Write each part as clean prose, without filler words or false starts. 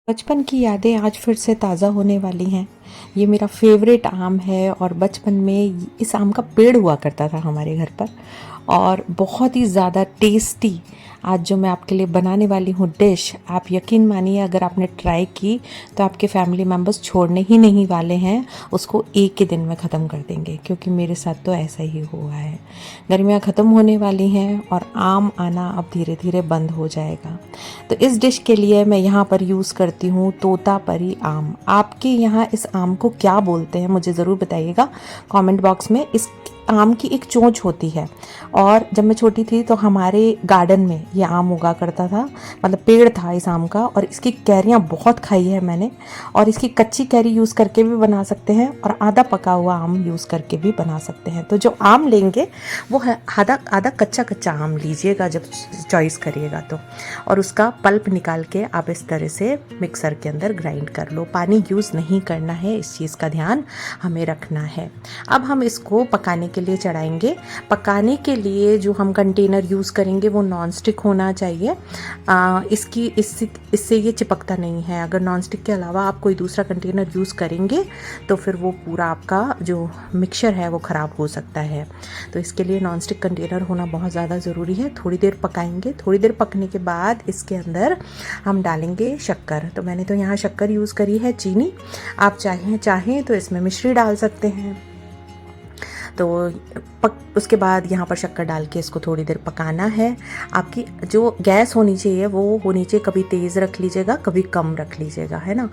बचपन की यादें आज फिर से ताज़ा होने वाली हैं। ये मेरा फेवरेट आम है और बचपन में इस आम का पेड़ हुआ करता था हमारे घर पर और बहुत ही ज़्यादा टेस्टी। आज जो मैं आपके लिए बनाने वाली हूँ डिश, आप यकीन मानिए अगर आपने ट्राई की तो आपके फैमिली मेम्बर्स छोड़ने ही नहीं वाले हैं, उसको एक ही दिन में ख़त्म कर देंगे, क्योंकि मेरे साथ तो ऐसा ही हुआ है। गर्मियाँ ख़त्म होने वाली हैं और आम आना अब धीरे धीरे बंद हो जाएगा। तो इस डिश के लिए मैं यहाँ पर यूज़ करती हूँ तोतापरी आम। आपके यहाँ इस आम को क्या बोलते हैं मुझे ज़रूर बताइएगा कमेंट बॉक्स में। इस आम की एक चोंच होती है और जब मैं छोटी थी तो हमारे गार्डन में ये आम उगा करता था, मतलब पेड़ था इस आम का, और इसकी कैरियाँ बहुत खाई है मैंने। और इसकी कच्ची कैरी यूज़ करके भी बना सकते हैं और आधा पका हुआ आम यूज़ करके भी बना सकते हैं। तो जो आम लेंगे वो है आधा आधा कच्चा कच्चा आम लीजिएगा जब चॉइस करिएगा तो, और उसका पल्प निकाल के आप इस तरह से मिक्सर के अंदर ग्राइंड कर लो। पानी यूज़ नहीं करना है, इस चीज़ का ध्यान हमें रखना है। अब हम इसको पकाने के लिए चढ़ाएंगे। पकाने के लिए जो हम कंटेनर यूज़ करेंगे वो नॉन स्टिक होना चाहिए। इससे ये चिपकता नहीं है। अगर नॉन स्टिक के अलावा आप कोई दूसरा कंटेनर यूज़ करेंगे तो फिर वो पूरा आपका जो मिक्सचर है वो ख़राब हो सकता है। तो इसके लिए नॉन स्टिक कंटेनर होना बहुत ज़्यादा ज़रूरी है। थोड़ी देर पकाएंगे। थोड़ी देर पकने के बाद इसके अंदर हम डालेंगे शक्कर। तो मैंने तो यहाँ शक्कर यूज़ करी है, चीनी। आप चाहें तो इसमें मिश्री डाल सकते हैं। तो उसके बाद यहाँ पर शक्कर डाल के इसको थोड़ी देर पकाना है। आपकी जो गैस होनी चाहिए वो होनी चाहिए, कभी तेज़ रख लीजिएगा कभी कम रख लीजिएगा, है ना।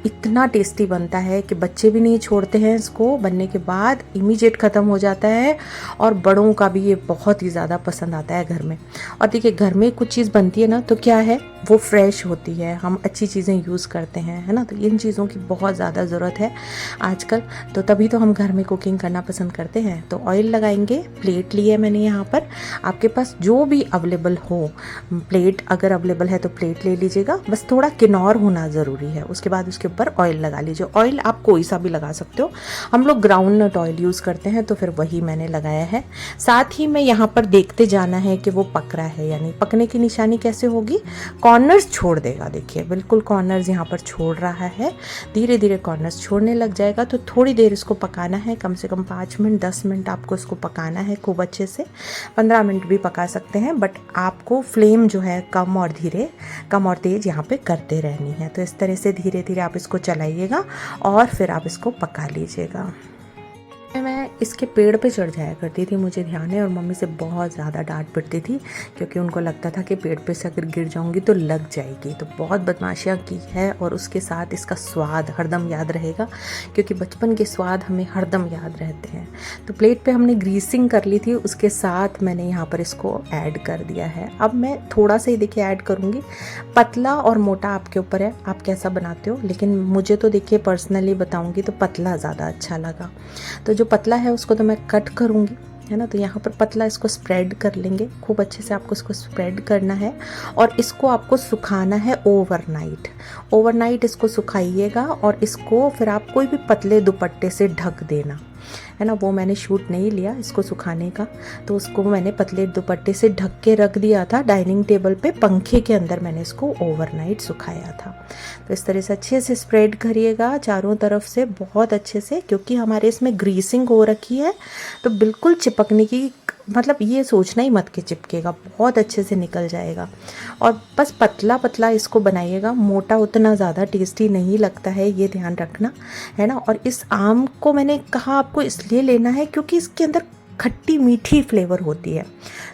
इतना टेस्टी बनता है कि बच्चे भी नहीं छोड़ते हैं इसको। बनने के बाद इमीडिएट ख़त्म हो जाता है और बड़ों का भी ये बहुत ही ज़्यादा पसंद आता है घर में। और देखिए घर में कुछ चीज़ बनती है ना तो क्या है, वो फ्रेश होती है, हम अच्छी चीज़ें यूज़ करते हैं, है ना। तो इन चीज़ों की बहुत ज़्यादा ज़रूरत है आजकल, तो तभी तो हम घर में कुकिंग करना पसंद करते हैं। तो ऑयल लगाएंगे। प्लेट ली है मैंने यहाँ पर, आपके पास जो भी अवेलेबल हो प्लेट, अगर अवेलेबल है तो प्लेट ले लीजिएगा। बस थोड़ा किन्नौर होना ज़रूरी है। उसके बाद उसके ऊपर ऑयल लगा लीजिए। ऑयल आप कोई सा भी लगा सकते हो, हम लोग ग्राउंड नट ऑयल यूज़ करते हैं तो फिर वही मैंने लगाया है। साथ ही में यहाँ पर देखते जाना है कि वो पक रहा है, यानी पकने की निशानी कैसे होगी, कॉर्नर्स छोड़ देगा। देखिए बिल्कुल कॉर्नर्स यहाँ पर छोड़ रहा है, धीरे धीरे कॉर्नर्स छोड़ने लग जाएगा। तो थोड़ी देर इसको पकाना है, कम से कम 5 मिनट 10 मिनट आपको इसको पकाना है खूब अच्छे से। 15 मिनट भी पका सकते हैं, बट आपको फ्लेम जो है कम और तेज़ यहाँ पे करते रहनी है। तो इस तरह से धीरे धीरे आप इसको चलाइएगा और फिर आप इसको पका लीजिएगा। मैं इसके पेड़ पे चढ़ जाया करती थी, मुझे ध्यान है, और मम्मी से बहुत ज़्यादा डांट पड़ती थी क्योंकि उनको लगता था कि पेड़ पे से अगर गिर जाऊंगी तो लग जाएगी। तो बहुत बदमाशियाँ की है और उसके साथ इसका स्वाद हरदम याद रहेगा, क्योंकि बचपन के स्वाद हमें हरदम याद रहते हैं। तो प्लेट पे हमने ग्रीसिंग कर ली थी, उसके साथ मैंने यहाँ पर इसको ऐड कर दिया है। अब मैं थोड़ा सा ही देखिए ऐड करूँगी, पतला और मोटा आपके ऊपर है, आप कैसा बनाते हो, लेकिन मुझे तो देखिए पर्सनली बताऊँगी तो पतला ज़्यादा अच्छा लगा। तो जो पतला है उसको तो मैं कट करूँगी, है ना। तो यहाँ पर पतला इसको स्प्रेड कर लेंगे, खूब अच्छे से आपको इसको स्प्रेड करना है और इसको आपको सुखाना है ओवरनाइट इसको सुखाइएगा। और इसको फिर आप कोई भी पतले दुपट्टे से ढक देना, है ना। वो मैंने शूट नहीं लिया इसको सुखाने का, तो उसको मैंने पतले दुपट्टे से ढक के रख दिया था डाइनिंग टेबल पे, पंखे के अंदर मैंने इसको ओवरनाइट सुखाया था। तो इस तरह से अच्छे से स्प्रेड करिएगा चारों तरफ से बहुत अच्छे से, क्योंकि हमारे इसमें ग्रीसिंग हो रखी है तो बिल्कुल चिपकने की मतलब ये सोचना ही मत कि चिपकेगा, बहुत अच्छे से निकल जाएगा। और बस पतला पतला इसको बनाइएगा, मोटा उतना ज़्यादा टेस्टी नहीं लगता है, ये ध्यान रखना, है ना। और इस आम को मैंने कहा आपको इसलिए लेना है क्योंकि इसके अंदर खट्टी मीठी फ्लेवर होती है,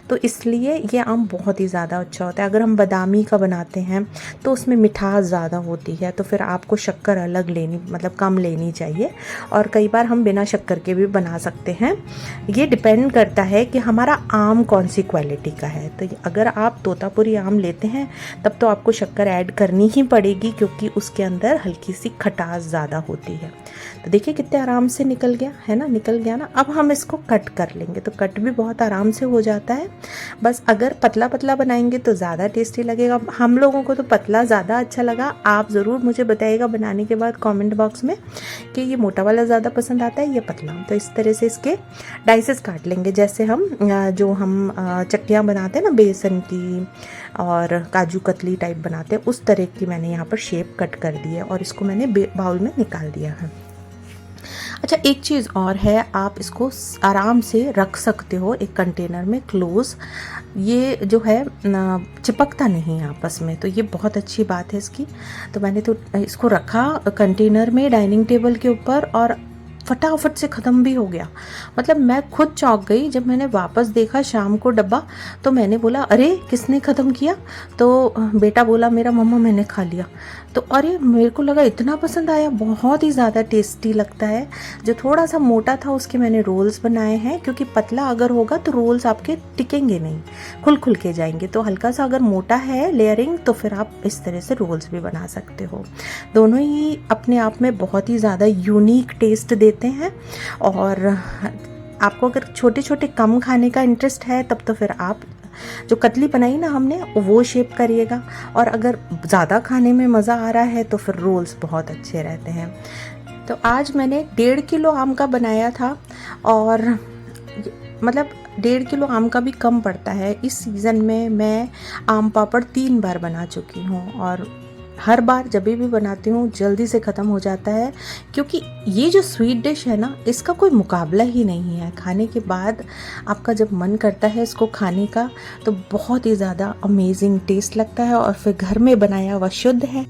तो इसलिए ये आम बहुत ही ज़्यादा अच्छा होता है। अगर हम बादामी का बनाते हैं तो उसमें मिठास ज़्यादा होती है, तो फिर आपको शक्कर अलग लेनी, मतलब कम लेनी चाहिए। और कई बार हम बिना शक्कर के भी बना सकते हैं, ये डिपेंड करता है कि हमारा आम कौन सी क्वालिटी का है। तो अगर आप तोतापुरी आम लेते हैं तब तो आपको शक्कर ऐड करनी ही पड़ेगी, क्योंकि उसके अंदर हल्की सी खटास ज़्यादा होती है। तो देखिए कितने आराम से निकल गया, है ना, निकल गया ना। अब हम इसको कट कर कर लेंगे तो कट भी बहुत आराम से हो जाता है। बस अगर पतला पतला बनाएंगे तो ज़्यादा टेस्टी लगेगा। हम लोगों को तो पतला ज़्यादा अच्छा लगा। आप ज़रूर मुझे बताइएगा बनाने के बाद कमेंट बॉक्स में कि ये मोटा वाला ज़्यादा पसंद आता है या पतला। तो इस तरह से इसके डाइसेस काट लेंगे, जैसे हम चक्कियाँ बनाते हैं ना बेसन की और काजू कतली टाइप बनाते हैं, उस तरह की मैंने यहाँ पर शेप कट कर दी है और इसको मैंने बाउल में निकाल दिया है। अच्छा, एक चीज़ और है, आप इसको आराम से रख सकते हो एक कंटेनर में क्लोज, ये जो है चिपकता नहीं है आपस में, तो ये बहुत अच्छी बात है इसकी। तो मैंने तो इसको रखा कंटेनर में डाइनिंग टेबल के ऊपर और फटाफट से ख़त्म भी हो गया। मतलब मैं खुद चौंक गई जब मैंने वापस देखा शाम को डब्बा, तो मैंने बोला अरे किसने ख़त्म किया, तो बेटा बोला मेरा मम्मा मैंने खा लिया। तो अरे मेरे को लगा इतना पसंद आया, बहुत ही ज़्यादा टेस्टी लगता है। जो थोड़ा सा मोटा था उसके मैंने रोल्स बनाए हैं, क्योंकि पतला अगर होगा तो रोल्स आपके टिकेंगे नहीं, खुल के जाएंगे। तो हल्का सा अगर मोटा है लेयरिंग तो फिर आप इस तरह से रोल्स भी बना सकते हो। दोनों ही अपने आप में बहुत ही ज़्यादा यूनिक टेस्ट देते हैं। और आपको अगर छोटे छोटे कम खाने का इंटरेस्ट है तब तो फिर आप जो कतली बनाई ना हमने वो शेप करिएगा, और अगर ज़्यादा खाने में मज़ा आ रहा है तो फिर रोल्स बहुत अच्छे रहते हैं। तो आज मैंने 1.5 किलो आम का बनाया था, और मतलब 1.5 किलो आम का भी कम पड़ता है। इस सीज़न में मैं आम पापड़ 3 बार बना चुकी हूँ, और हर बार जब भी बनाती हूँ जल्दी से ख़त्म हो जाता है, क्योंकि ये जो स्वीट डिश है ना इसका कोई मुकाबला ही नहीं है। खाने के बाद आपका जब मन करता है इसको खाने का तो बहुत ही ज़्यादा अमेजिंग टेस्ट लगता है, और फिर घर में बनाया हुआ शुद्ध है।